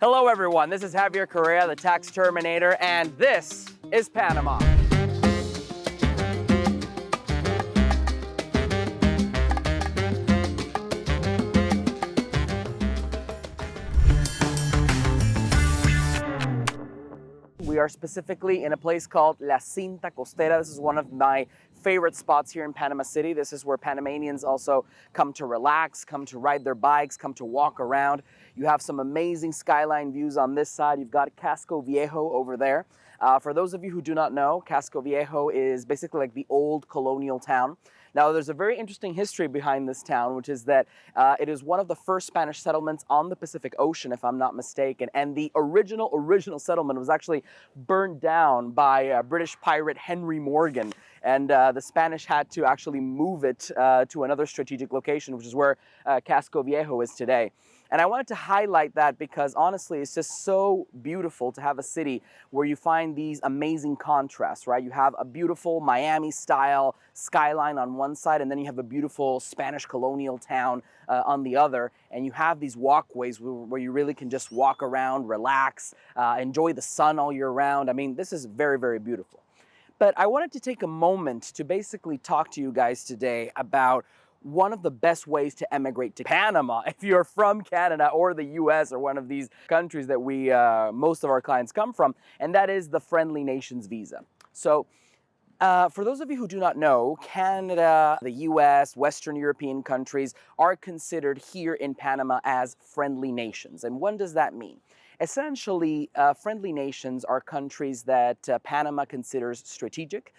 Hello everyone, this is Javier, the Tax Terminator, and this is Panama. We are specifically in a place called La Cinta, Costera. This is one of my favorite spots here in Panama City. This is where Panamanians also come to relax, come to ride their bikes, come to walk around. You have some amazing skyline views on this side. You've got Casco Viejo over there. For those of you who do not know, Casco Viejo is basically like the old colonial town. Now, there's a very interesting history behind this town, which is that it is one of the first Spanish settlements on the Pacific Ocean, if I'm not mistaken. And the original settlement was actually burned down by British pirate Henry Morgan. And the Spanish had to actually move it to another strategic location, which is where Casco Viejo is today. And I wanted to highlight that because honestly, it's just so beautiful to have a city where you find these amazing contrasts, right? You have a beautiful Miami-style skyline on one side, and then you have a beautiful Spanish colonial town on the other. And you have these walkways where you really can just walk around, relax, enjoy the sun all year round. I mean, this is very, very beautiful. But I wanted to take a moment to basically talk to you guys today about one of the best ways to emigrate to Panama if you're from Canada or the US or one of these countries that most of our clients come from, and that is the Friendly Nations visa. So for those of you who do not know, Canada, the US, Western European countries are considered here in Panama as friendly nations. And what does that mean? Essentially, friendly nations are countries that Panama considers strategic,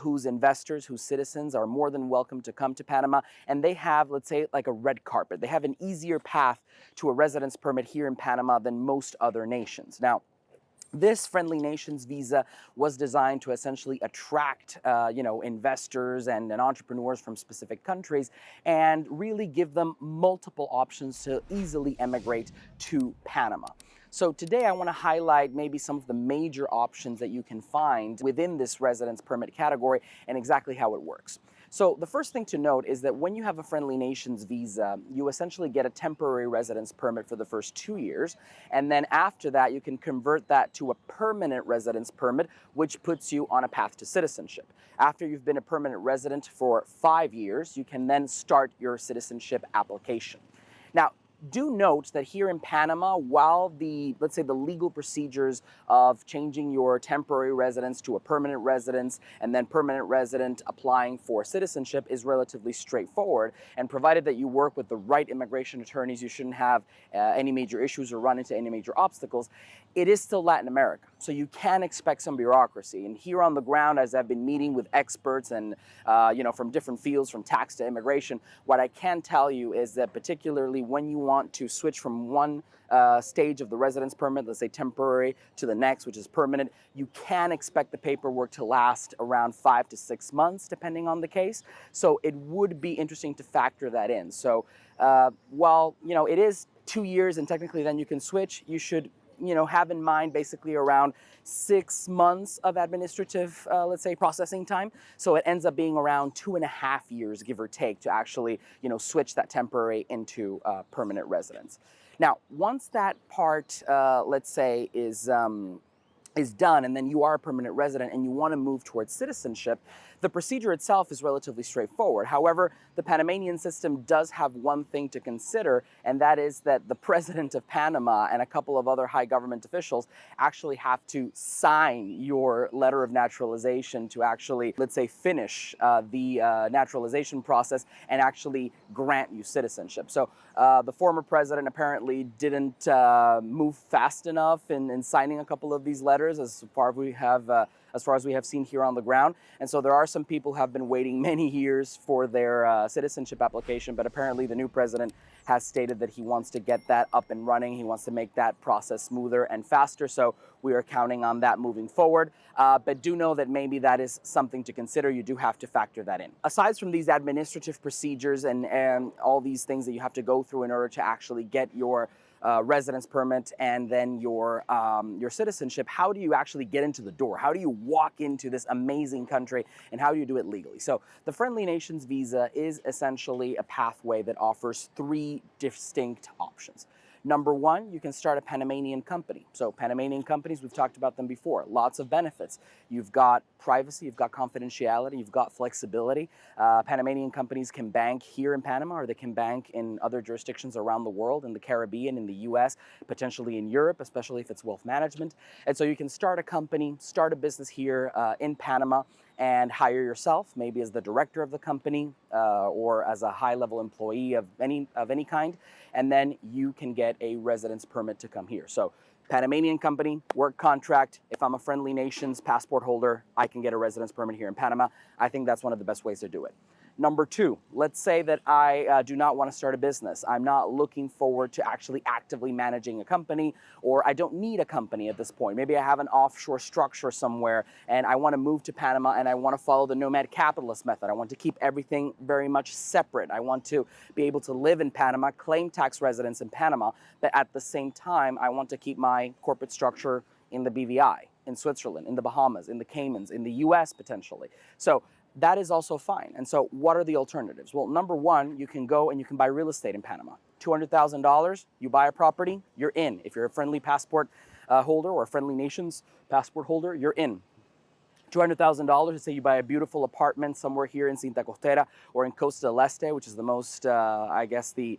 whose investors, whose citizens are more than welcome to come to Panama, and they have, let's say, like a red carpet. They have an easier path to a residence permit here in Panama than most other nations. Now, this Friendly Nations visa was designed to essentially attract, investors and entrepreneurs from specific countries and really give them multiple options to easily emigrate to Panama. So today I want to highlight maybe some of the major options that you can find within this residence permit category and exactly how it works. So the first thing to note is that when you have a Friendly Nations visa, you essentially get a temporary residence permit for the first 2 years. And then after that, you can convert that to a permanent residence permit, which puts you on a path to citizenship. After you've been a permanent resident for 5 years, you can then start your citizenship application. Now, do note that here in Panama, while let's say the legal procedures of changing your temporary residence to a permanent residence and then permanent resident applying for citizenship is relatively straightforward, and provided that you work with the right immigration attorneys, you shouldn't have any major issues or run into any major obstacles. It is still Latin America, so you can expect some bureaucracy. And here on the ground, as I've been meeting with experts and from different fields, from tax to immigration, what I can tell you is that particularly when you want to switch from one stage of the residence permit, let's say temporary, to the next, which is permanent, you can expect the paperwork to last around 5 to 6 months, depending on the case. So it would be interesting to factor that in. So while it is 2 years and technically then you can switch, you should have in mind basically around 6 months of administrative, let's say, processing time. So it ends up being around 2.5 years, give or take, to actually, switch that temporary into permanent residence. Now, once that part, let's say, is done, and then you are a permanent resident and you want to move towards citizenship, the procedure itself is relatively straightforward. However, the Panamanian system does have one thing to consider, and that is that the president of Panama and a couple of other high government officials actually have to sign your letter of naturalization to actually, let's say, finish the naturalization process and actually grant you citizenship. So the former president apparently didn't move fast enough in signing a couple of these letters, as far as we have seen here on the ground. And so there are some people who have been waiting many years for their citizenship application, but apparently the new president has stated that he wants to get that up and running. He wants to make that process smoother and faster. So we are counting on that moving forward. But do know that maybe that is something to consider. You do have to factor that in. Aside from these administrative procedures and all these things that you have to go through in order to actually get your residence permit and then your citizenship, how do you actually get into the door? How do you walk into this amazing country, and how do you do it legally? So the Friendly Nations visa is essentially a pathway that offers 3 distinct options. Number one, you can start a Panamanian company. So Panamanian companies, we've talked about them before, lots of benefits. You've got privacy, you've got confidentiality, you've got flexibility. Panamanian companies can bank here in Panama, or they can bank in other jurisdictions around the world, in the Caribbean, in the US, potentially in Europe, especially if it's wealth management. And so you can start a company, start a business here in Panama, and hire yourself, maybe as the director of the company or as a high-level employee of any kind, and then you can get a residence permit to come here. So Panamanian company, work contract. If I'm a friendly nation's passport holder, I can get a residence permit here in Panama. I think that's one of the best ways to do it. Number two, let's say that I do not want to start a business. I'm not looking forward to actually actively managing a company, or I don't need a company at this point. Maybe I have an offshore structure somewhere and I want to move to Panama and I want to follow the Nomad Capitalist method. I want to keep everything very much separate. I want to be able to live in Panama, claim tax residence in Panama, but at the same time, I want to keep my corporate structure in the BVI, in Switzerland, in the Bahamas, in the Caymans, in the US potentially. So that is also fine. And so what are the alternatives? Well, number one, you can go and you can buy real estate in Panama. $200,000, you buy a property, you're in. If you're a friendly passport holder or a friendly nation's passport holder, you're in. $200,000, let's say you buy a beautiful apartment somewhere here in Cinta Costera or in Costa del Este, which is the most, I guess, the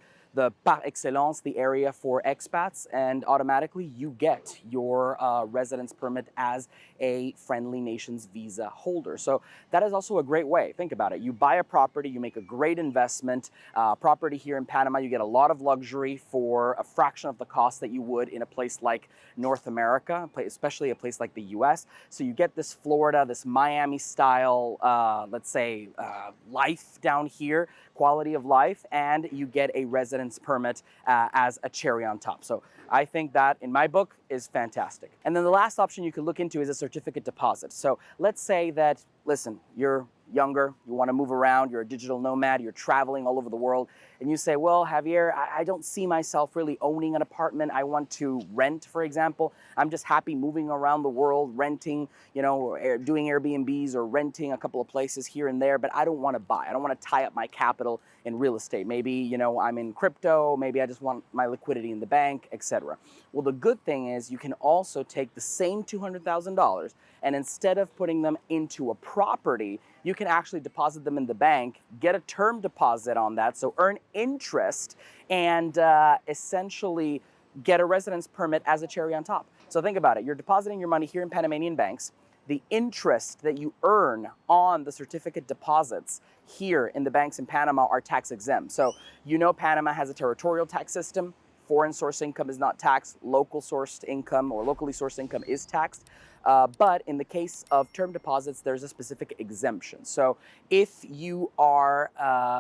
par excellence, the area for expats, and automatically you get your residence permit as a friendly nation's visa holder. So that is also a great way. Think about it. You buy a property, you make a great investment. Property here in Panama, you get a lot of luxury for a fraction of the cost that you would in a place like North America, especially a place like the US. So you get this Florida, this Miami style, let's say, life down here, quality of life, and you get a residence permit as a cherry on top. So I think that, in my book, is fantastic. And then the last option you could look into is a certificate deposit. So let's say that, listen, you're younger, you want to move around, you're a digital nomad, you're traveling all over the world, and you say, well, Javier, I don't see myself really owning an apartment. I want to rent, for example. I'm just happy moving around the world, renting, or doing Airbnbs or renting a couple of places here and there, but I don't want to buy. I don't want to tie up my capital in real estate. Maybe, I'm in crypto, maybe I just want my liquidity in the bank, etc. Well, the good thing is you can also take the same $200,000 and instead of putting them into a property, you can actually deposit them in the bank, get a term deposit on that, so earn interest, and essentially get a residence permit as a cherry on top. So think about it. You're depositing your money here in Panamanian banks. The interest that you earn on the certificate deposits here in the banks in Panama are tax exempt. So Panama has a territorial tax system. Foreign source income is not taxed. Local sourced income or locally sourced income is taxed. But in the case of term deposits, there's a specific exemption. So if you are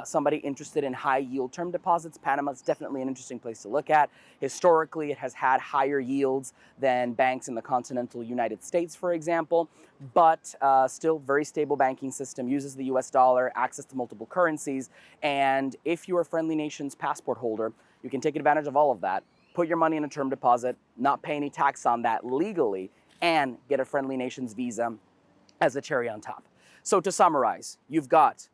somebody interested in high yield term deposits, Panama is definitely an interesting place to look at. Historically, it has had higher yields than banks in the continental United States, for example, but still very stable banking system, uses the US dollar, access to multiple currencies. And if you're a friendly nation's passport holder, you can take advantage of all of that, put your money in a term deposit, not pay any tax on that legally, and get a friendly nation's visa as a cherry on top. So to summarize, you've got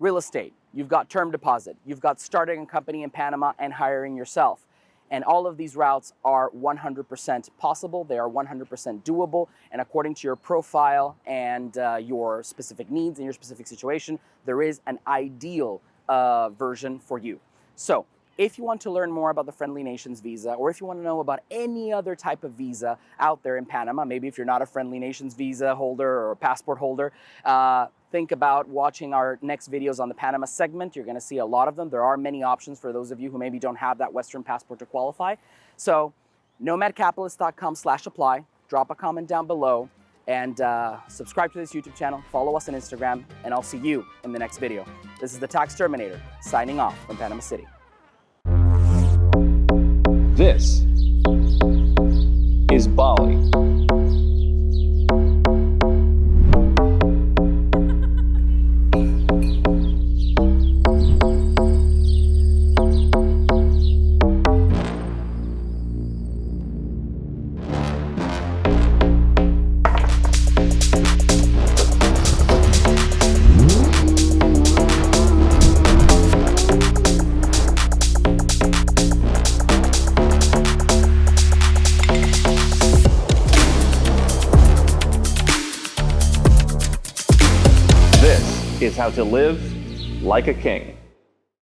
real estate, you've got term deposit, you've got starting a company in Panama and hiring yourself. And all of these routes are 100% possible. They are 100% doable. And according to your profile and your specific needs and your specific situation, there is an ideal version for you. So if you want to learn more about the Friendly Nations visa, or if you want to know about any other type of visa out there in Panama, maybe if you're not a Friendly Nations visa holder or a passport holder, think about watching our next videos on the Panama segment. You're going to see a lot of them. There are many options for those of you who maybe don't have that Western passport to qualify. So nomadcapitalist.com/apply. Drop a comment down below and subscribe to this YouTube channel. Follow us on Instagram, and I'll see you in the next video. This is the Tax Terminator signing off from Panama City. This is Bali. is how to live like a king.